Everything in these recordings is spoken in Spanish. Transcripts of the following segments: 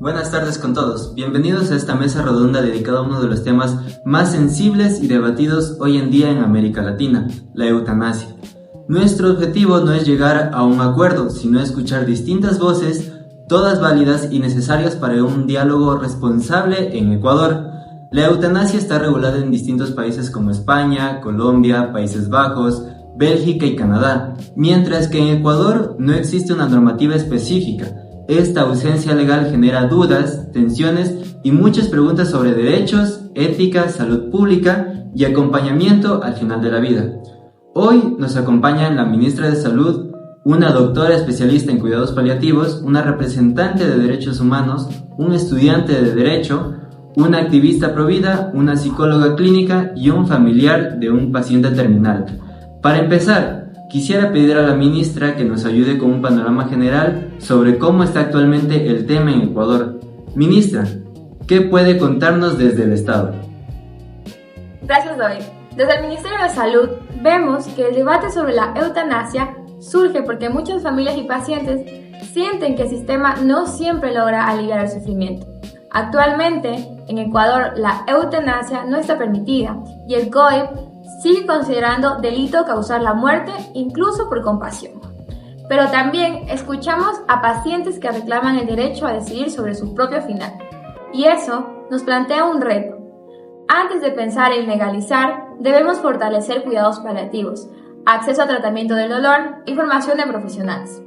Buenas tardes con todos. Bienvenidos a esta mesa redonda dedicada a uno de los temas más sensibles y debatidos hoy en día en América Latina, la eutanasia. Nuestro objetivo no es llegar a un acuerdo, sino escuchar distintas voces, todas válidas y necesarias para un diálogo responsable en Ecuador. La eutanasia está regulada en distintos países como España, Colombia, Países Bajos, Bélgica y Canadá, mientras que en Ecuador no existe una normativa específica. Esta ausencia legal genera dudas, tensiones y muchas preguntas sobre derechos, ética, salud pública y acompañamiento al final de la vida. Hoy nos acompañan la ministra de Salud, una doctora especialista en cuidados paliativos, una representante de derechos humanos, un estudiante de derecho, una activista provida, una psicóloga clínica y un familiar de un paciente terminal. Para empezar, quisiera pedir a la ministra que nos ayude con un panorama general sobre cómo está actualmente el tema en Ecuador. Ministra, ¿qué puede contarnos desde el Estado? Gracias, David. Desde el Ministerio de Salud vemos que el debate sobre la eutanasia surge porque muchas familias y pacientes sienten que el sistema no siempre logra aliviar el sufrimiento. Actualmente, en Ecuador, la eutanasia no está permitida y el COIP sigue considerando delito causar la muerte, incluso por compasión. Pero también escuchamos a pacientes que reclaman el derecho a decidir sobre su propio final. Y eso nos plantea un reto. Antes de pensar en legalizar, debemos fortalecer cuidados paliativos, acceso a tratamiento del dolor y formación de profesionales.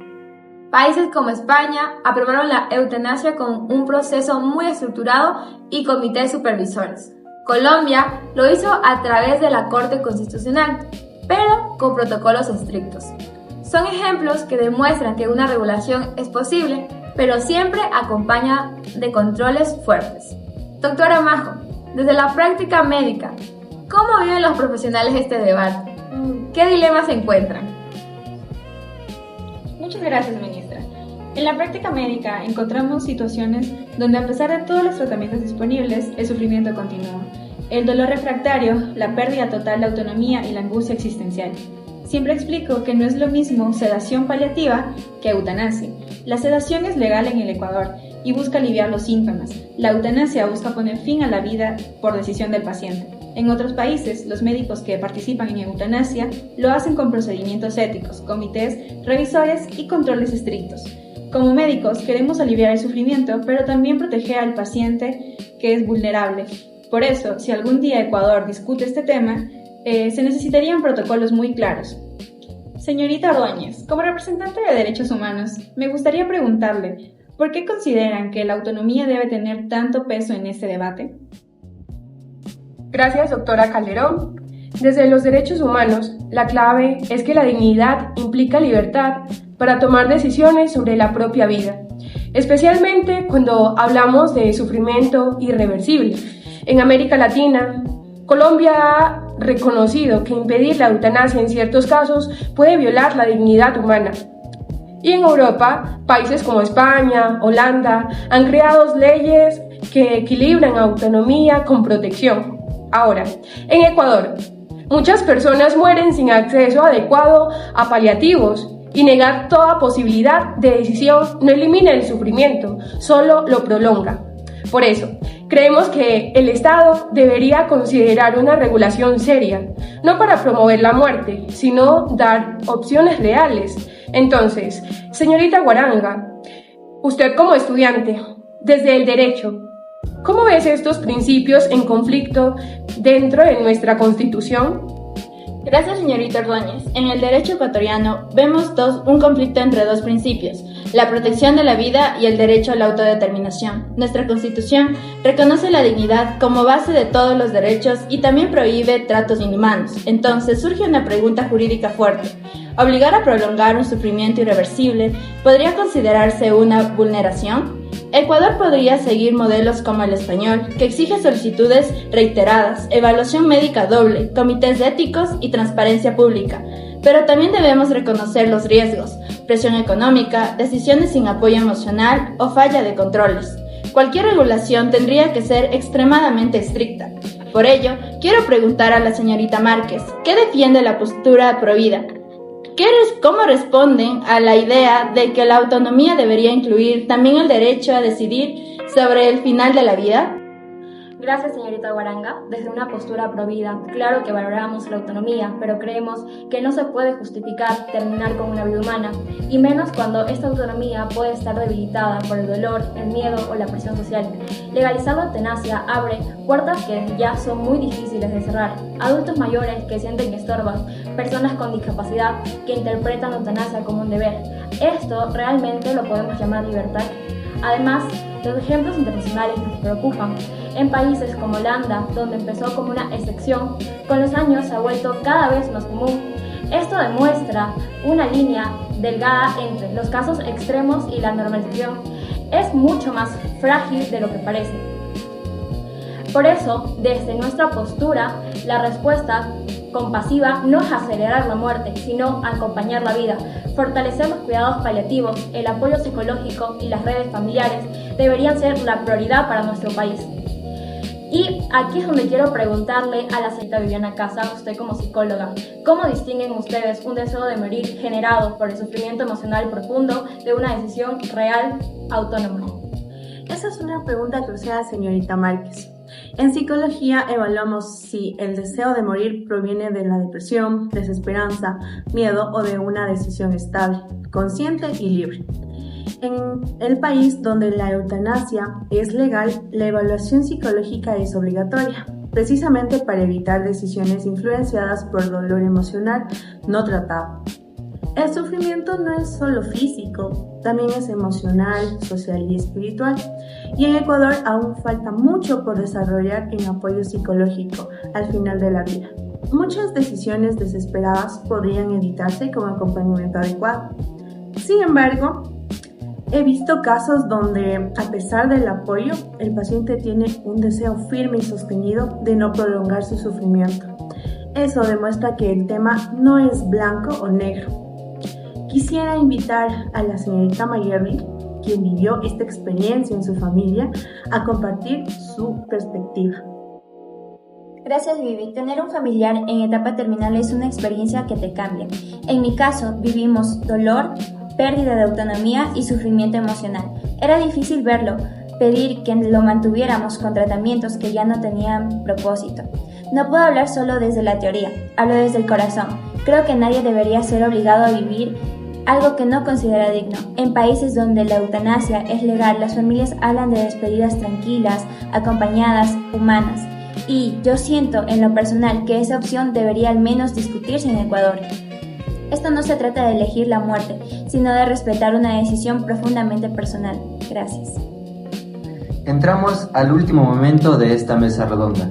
Países como España aprobaron la eutanasia con un proceso muy estructurado y comités supervisores. Colombia lo hizo a través de la Corte Constitucional, pero con protocolos estrictos. Son ejemplos que demuestran que una regulación es posible, pero siempre acompaña de controles fuertes. Doctora Majo, desde la práctica médica, ¿cómo viven los profesionales este debate? ¿Qué dilemas se encuentran? Muchas gracias, ministra. En la práctica médica encontramos situaciones donde, a pesar de todos los tratamientos disponibles, el sufrimiento continúa. El dolor refractario, la pérdida total de autonomía y la angustia existencial. Siempre explico que no es lo mismo sedación paliativa que eutanasia. La sedación es legal en el Ecuador y busca aliviar los síntomas. La eutanasia busca poner fin a la vida por decisión del paciente. En otros países, los médicos que participan en eutanasia lo hacen con procedimientos éticos, comités, revisores y controles estrictos. Como médicos queremos aliviar el sufrimiento, pero también proteger al paciente que es vulnerable. Por eso, si algún día Ecuador discute este tema, se necesitarían protocolos muy claros. Señorita Ordóñez, como representante de derechos humanos, me gustaría preguntarle, ¿por qué consideran que la autonomía debe tener tanto peso en este debate? Gracias, doctora Calderón. Desde los derechos humanos, la clave es que la dignidad implica libertad para tomar decisiones sobre la propia vida, especialmente cuando hablamos de sufrimiento irreversible. En América Latina, Colombia ha reconocido que impedir la eutanasia en ciertos casos puede violar la dignidad humana. Y en Europa, países como España, Holanda, han creado leyes que equilibran autonomía con protección. Ahora, en Ecuador, muchas personas mueren sin acceso adecuado a paliativos y negar toda posibilidad de decisión no elimina el sufrimiento, solo lo prolonga. Por eso, creemos que el Estado debería considerar una regulación seria, no para promover la muerte, sino dar opciones reales. Entonces, señorita Guaranga, usted como estudiante, desde el derecho, ¿cómo ves estos principios en conflicto dentro de nuestra Constitución? Gracias, señorita Ordóñez. En el derecho ecuatoriano vemos un conflicto entre dos principios, la protección de la vida y el derecho a la autodeterminación. Nuestra Constitución reconoce la dignidad como base de todos los derechos y también prohíbe tratos inhumanos. Entonces surge una pregunta jurídica fuerte. ¿Obligar a prolongar un sufrimiento irreversible podría considerarse una vulneración? Ecuador podría seguir modelos como el español, que exige solicitudes reiteradas, evaluación médica doble, comités éticos y transparencia pública. Pero también debemos reconocer los riesgos, presión económica, decisiones sin apoyo emocional o falla de controles. Cualquier regulación tendría que ser extremadamente estricta. Por ello, quiero preguntar a la señorita Márquez, ¿qué defiende la postura provida? ¿Cómo responden a la idea de que la autonomía debería incluir también el derecho a decidir sobre el final de la vida? Gracias, señorita Guaranga. Desde una postura provida, claro que valoramos la autonomía, pero creemos que no se puede justificar terminar con una vida humana, y menos cuando esta autonomía puede estar debilitada por el dolor, el miedo o la presión social. Legalizar la eutanasia abre puertas que ya son muy difíciles de cerrar. Adultos mayores que sienten que estorban, personas con discapacidad que interpretan la eutanasia como un deber. Esto realmente lo podemos llamar libertad. Además, los ejemplos internacionales nos preocupan. En países como Holanda, donde empezó como una excepción, con los años se ha vuelto cada vez más común. Esto demuestra una línea delgada entre los casos extremos y la normalización. Es mucho más frágil de lo que parece. Por eso, desde nuestra postura, la respuesta compasiva no es acelerar la muerte, sino acompañar la vida. Fortalecer los cuidados paliativos, el apoyo psicológico y las redes familiares deberían ser la prioridad para nuestro país. Y aquí es donde quiero preguntarle a la señorita Viviana Casa, usted como psicóloga, ¿cómo distinguen ustedes un deseo de morir generado por el sufrimiento emocional profundo de una decisión real, autónoma? Esa es una pregunta crucial, señorita Márquez. En psicología evaluamos si el deseo de morir proviene de la depresión, desesperanza, miedo o de una decisión estable, consciente y libre. En el país donde la eutanasia es legal, la evaluación psicológica es obligatoria, precisamente para evitar decisiones influenciadas por dolor emocional no tratado. El sufrimiento no es solo físico, también es emocional, social y espiritual. Y en Ecuador aún falta mucho por desarrollar en apoyo psicológico al final de la vida. Muchas decisiones desesperadas podrían evitarse con acompañamiento adecuado. Sin embargo, he visto casos donde, a pesar del apoyo, el paciente tiene un deseo firme y sostenido de no prolongar su sufrimiento. Eso demuestra que el tema no es blanco o negro. Quisiera invitar a la señorita Mayerly, quien vivió esta experiencia en su familia, a compartir su perspectiva. Gracias, Vivi. Tener un familiar en etapa terminal es una experiencia que te cambia. En mi caso, vivimos dolor, pérdida de autonomía y sufrimiento emocional. Era difícil verlo, pedir que lo mantuviéramos con tratamientos que ya no tenían propósito. No puedo hablar solo desde la teoría, hablo desde el corazón. Creo que nadie debería ser obligado a vivir algo que no considera digno. En países donde la eutanasia es legal, las familias hablan de despedidas tranquilas, acompañadas, humanas. Y yo siento en lo personal que esa opción debería al menos discutirse en Ecuador. Esto no se trata de elegir la muerte, sino de respetar una decisión profundamente personal. Gracias. Entramos al último momento de esta mesa redonda.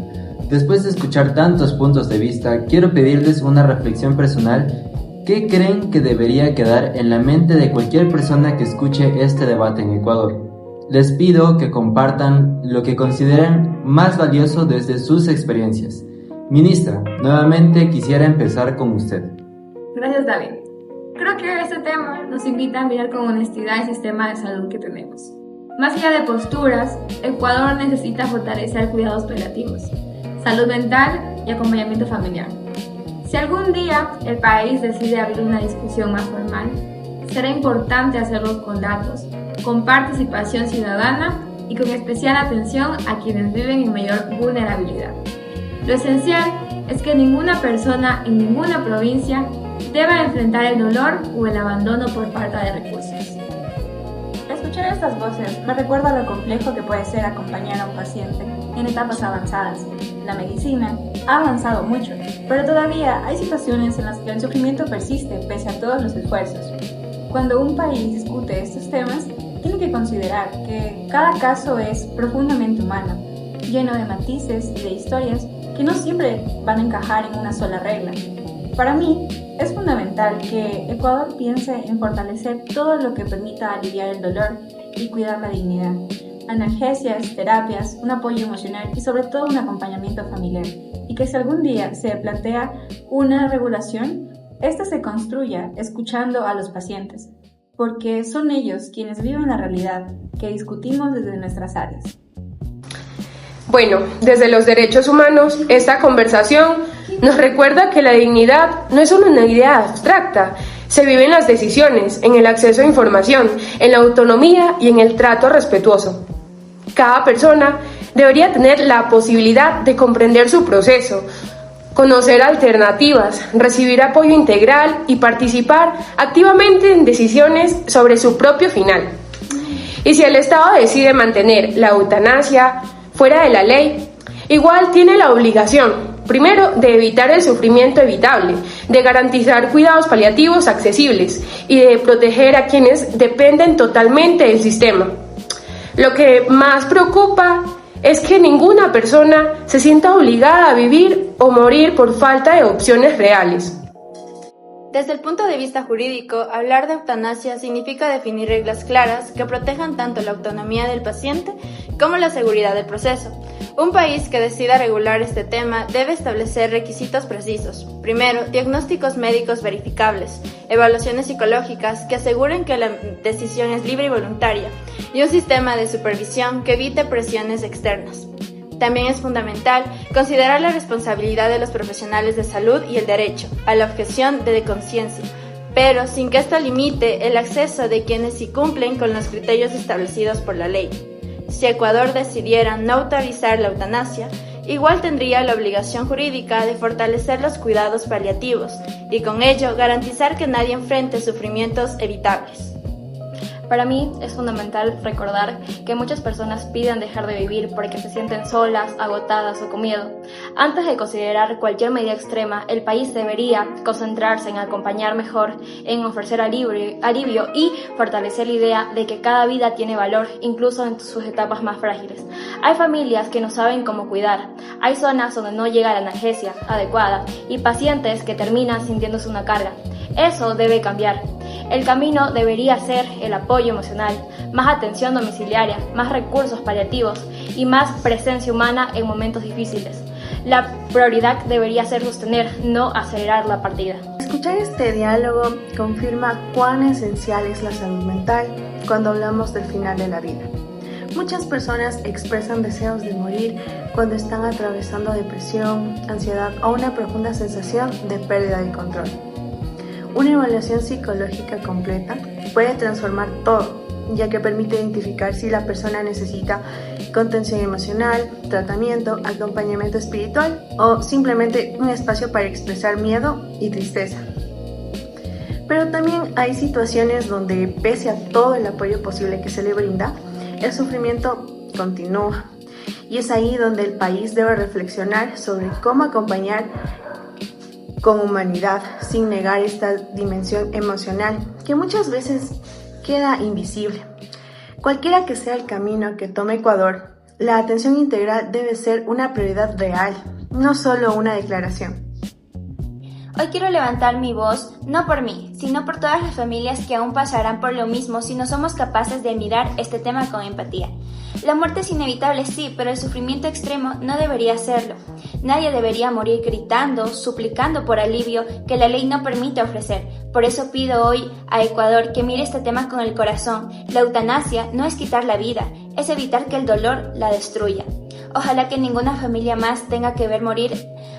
Después de escuchar tantos puntos de vista, quiero pedirles una reflexión personal. ¿Qué creen que debería quedar en la mente de cualquier persona que escuche este debate en Ecuador? Les pido que compartan lo que consideren más valioso desde sus experiencias. Ministra, nuevamente quisiera empezar con usted. Gracias, David. Creo que este tema nos invita a mirar con honestidad el sistema de salud que tenemos. Más allá de posturas, Ecuador necesita fortalecer cuidados paliativos, salud mental y acompañamiento familiar. Si algún día el país decide abrir una discusión más formal, será importante hacerlo con datos, con participación ciudadana y con especial atención a quienes viven en mayor vulnerabilidad. Lo esencial es que ninguna persona en ninguna provincia deba enfrentar el dolor o el abandono por falta de recursos. Escuchar estas voces me recuerda lo complejo que puede ser acompañar a un paciente en etapas avanzadas. La medicina ha avanzado mucho, pero todavía hay situaciones en las que el sufrimiento persiste pese a todos los esfuerzos. Cuando un país discute estos temas, tiene que considerar que cada caso es profundamente humano, lleno de matices y de historias que no siempre van a encajar en una sola regla. Para mí, es fundamental que Ecuador piense en fortalecer todo lo que permita aliviar el dolor y cuidar la dignidad. Analgesias, terapias, un apoyo emocional y sobre todo un acompañamiento familiar. Y que si algún día se plantea una regulación, esta se construya escuchando a los pacientes, porque son ellos quienes viven la realidad que discutimos desde nuestras áreas. Bueno, desde los derechos humanos, esta conversación nos recuerda que la dignidad no es una idea abstracta, Se vive en las decisiones, en el acceso a información, en la autonomía y en el trato respetuoso. Cada persona debería tener la posibilidad de comprender su proceso, conocer alternativas, recibir apoyo integral y participar activamente en decisiones sobre su propio final. Y si el Estado decide mantener la eutanasia fuera de la ley, igual tiene la obligación, primero, de evitar el sufrimiento evitable, de garantizar cuidados paliativos accesibles y de proteger a quienes dependen totalmente del sistema. Lo que más preocupa es que ninguna persona se sienta obligada a vivir o morir por falta de opciones reales. Desde el punto de vista jurídico, hablar de eutanasia significa definir reglas claras que protejan tanto la autonomía del paciente como la seguridad del proceso. Un país que decida regular este tema debe establecer requisitos precisos. Primero, diagnósticos médicos verificables, evaluaciones psicológicas que aseguren que la decisión es libre y voluntaria, y un sistema de supervisión que evite presiones externas. También es fundamental considerar la responsabilidad de los profesionales de salud y el derecho a la objeción de conciencia, pero sin que esto limite el acceso de quienes sí cumplen con los criterios establecidos por la ley. Si Ecuador decidiera no autorizar la eutanasia, igual tendría la obligación jurídica de fortalecer los cuidados paliativos y con ello garantizar que nadie enfrente sufrimientos evitables. Para mí es fundamental recordar que muchas personas piden dejar de vivir porque se sienten solas, agotadas o con miedo. Antes de considerar cualquier medida extrema, el país debería concentrarse en acompañar mejor, en ofrecer alivio y fortalecer la idea de que cada vida tiene valor, incluso en sus etapas más frágiles. Hay familias que no saben cómo cuidar, hay zonas donde no llega la analgesia adecuada y pacientes que terminan sintiéndose una carga. Eso debe cambiar. El camino debería ser el apoyo emocional, más atención domiciliaria, más recursos paliativos y más presencia humana en momentos difíciles. La prioridad debería ser sostener, no acelerar la partida. Escuchar este diálogo confirma cuán esencial es la salud mental cuando hablamos del final de la vida. Muchas personas expresan deseos de morir cuando están atravesando depresión, ansiedad o una profunda sensación de pérdida de control. Una evaluación psicológica completa puede transformar todo, ya que permite identificar si la persona necesita contención emocional, tratamiento, acompañamiento espiritual o simplemente un espacio para expresar miedo y tristeza. Pero también hay situaciones donde, pese a todo el apoyo posible que se le brinda, el sufrimiento continúa. Y es ahí donde el país debe reflexionar sobre cómo acompañar con humanidad, sin negar esta dimensión emocional que muchas veces queda invisible. Cualquiera que sea el camino que tome Ecuador, la atención integral debe ser una prioridad real, no solo una declaración. Hoy quiero levantar mi voz, no por mí, sino por todas las familias que aún pasarán por lo mismo si no somos capaces de mirar este tema con empatía. La muerte es inevitable, sí, pero el sufrimiento extremo no debería serlo. Nadie debería morir gritando, suplicando por alivio que la ley no permite ofrecer. Por eso pido hoy a Ecuador que mire este tema con el corazón. La eutanasia no es quitar la vida, es evitar que el dolor la destruya. Ojalá que ninguna familia más tenga que ver morir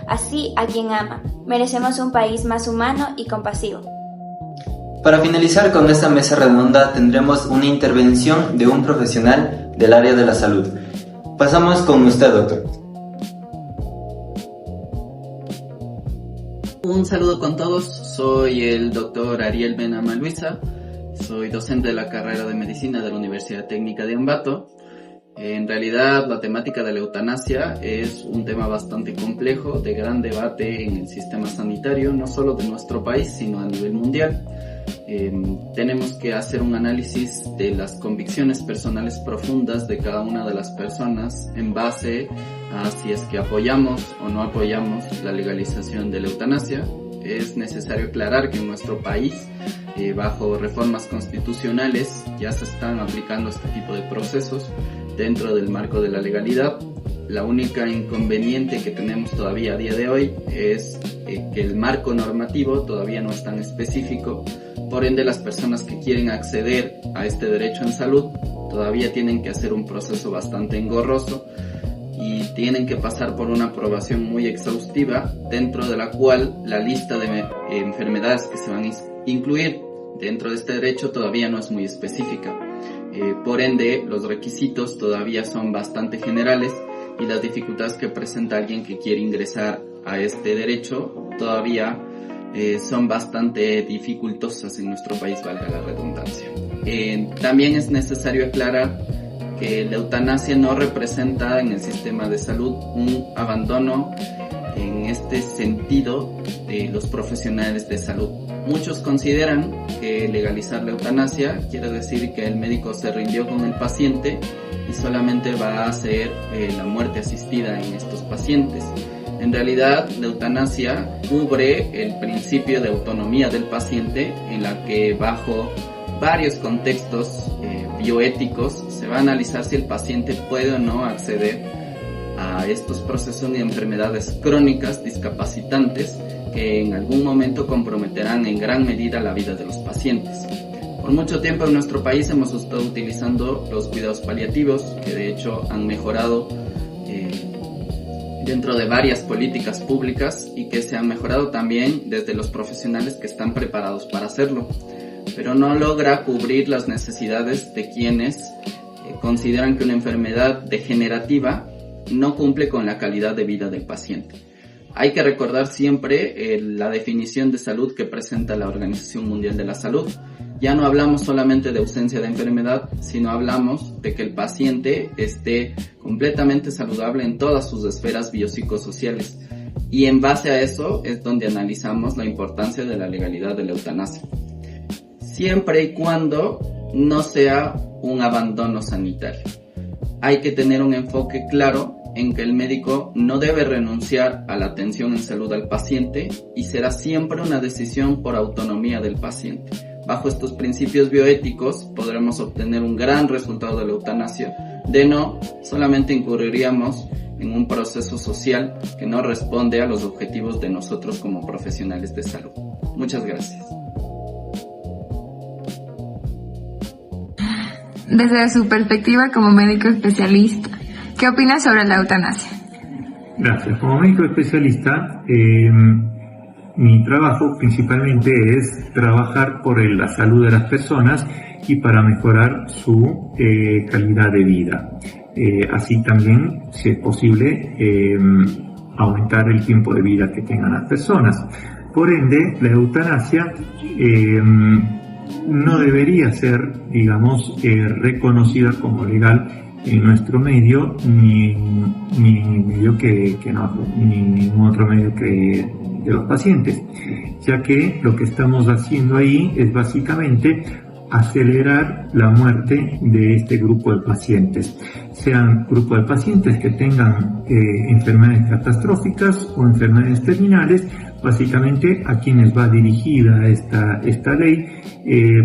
así a quien ama. Merecemos un país más humano y compasivo. Para finalizar con esta mesa redonda tendremos una intervención de un profesional del área de la salud. Pasamos con usted, doctor. Un saludo con todos, soy el doctor Ariel Benama Luisa, soy docente de la carrera de medicina de la Universidad Técnica de Ambato. En realidad la temática de la eutanasia es un tema bastante complejo, de gran debate en el sistema sanitario, no solo de nuestro país, sino a nivel mundial. Tenemos que hacer un análisis de las convicciones personales profundas de cada una de las personas en base a si es que apoyamos o no apoyamos la legalización de la eutanasia. Es necesario aclarar que en nuestro país, bajo reformas constitucionales, ya se están aplicando este tipo de procesos dentro del marco de la legalidad. La única inconveniente que tenemos todavía a día de hoy es que el marco normativo todavía no es tan específico. Por ende, las personas que quieren acceder a este derecho en salud todavía tienen que hacer un proceso bastante engorroso y tienen que pasar por una aprobación muy exhaustiva, dentro de la cual la lista de enfermedades que se van incluir dentro de este derecho todavía no es muy específica. Por ende, los requisitos todavía son bastante generales y las dificultades que presenta alguien que quiere ingresar a este derecho todavía son bastante dificultosas en nuestro país, valga la redundancia. También es necesario aclarar que la eutanasia no representa en el sistema de salud un abandono en este sentido de los profesionales de salud. Muchos consideran que legalizar la eutanasia quiere decir que el médico se rindió con el paciente y solamente va a hacer la muerte asistida en estos pacientes. En realidad, la eutanasia cubre el principio de autonomía del paciente, en la que bajo varios contextos bioéticos se va a analizar si el paciente puede o no acceder a estos procesos de enfermedades crónicas discapacitantes que en algún momento comprometerán en gran medida la vida de los pacientes. Por mucho tiempo en nuestro país hemos estado utilizando los cuidados paliativos, que de hecho han mejorado dentro de varias políticas públicas y que se han mejorado también desde los profesionales que están preparados para hacerlo, pero no logra cubrir las necesidades de quienes consideran que una enfermedad degenerativa no cumple con la calidad de vida del paciente. Hay que recordar siempre la definición de salud que presenta la Organización Mundial de la Salud. Ya no hablamos solamente de ausencia de enfermedad, sino hablamos de que el paciente esté completamente saludable en todas sus esferas biopsicosociales. Y en base a eso es donde analizamos la importancia de la legalidad de la eutanasia. Siempre y cuando no sea un abandono sanitario. Hay que tener un enfoque claro en que el médico no debe renunciar a la atención en salud al paciente y será siempre una decisión por autonomía del paciente. Bajo estos principios bioéticos podremos obtener un gran resultado de la eutanasia. De no, solamente incurriríamos en un proceso social que no responde a los objetivos de nosotros como profesionales de salud. Muchas gracias. Desde su perspectiva como médico especialista, ¿qué opina sobre la eutanasia? Gracias. Como médico especialista, mi trabajo principalmente es trabajar por la salud de las personas y para mejorar su calidad de vida. Así también, si es posible, aumentar el tiempo de vida que tengan las personas. Por ende, la eutanasia no debería ser, digamos, reconocida como legal en nuestro medio, ni medio ni ningún otro medio que de los pacientes, ya que lo que estamos haciendo ahí es básicamente acelerar la muerte de este grupo de pacientes, sean grupo de pacientes que tengan enfermedades catastróficas o enfermedades terminales. Básicamente a quienes va dirigida esta ley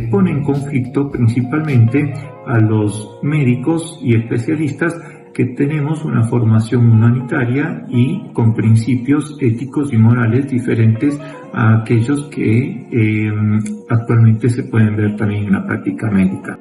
pone en conflicto principalmente a los médicos y especialistas que tenemos una formación humanitaria y con principios éticos y morales diferentes a aquellos que actualmente se pueden ver también en la práctica médica.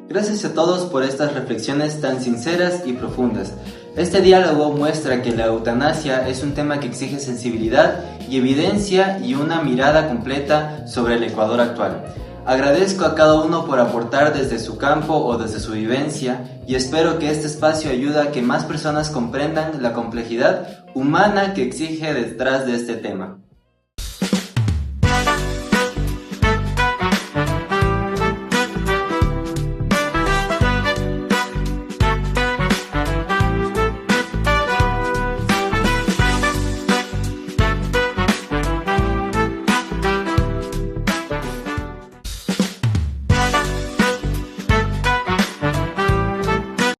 Gracias a todos por estas reflexiones tan sinceras y profundas. Este diálogo muestra que la eutanasia es un tema que exige sensibilidad y evidencia y una mirada completa sobre el Ecuador actual. Agradezco a cada uno por aportar desde su campo o desde su vivencia y espero que este espacio ayude a que más personas comprendan la complejidad humana que exige detrás de este tema.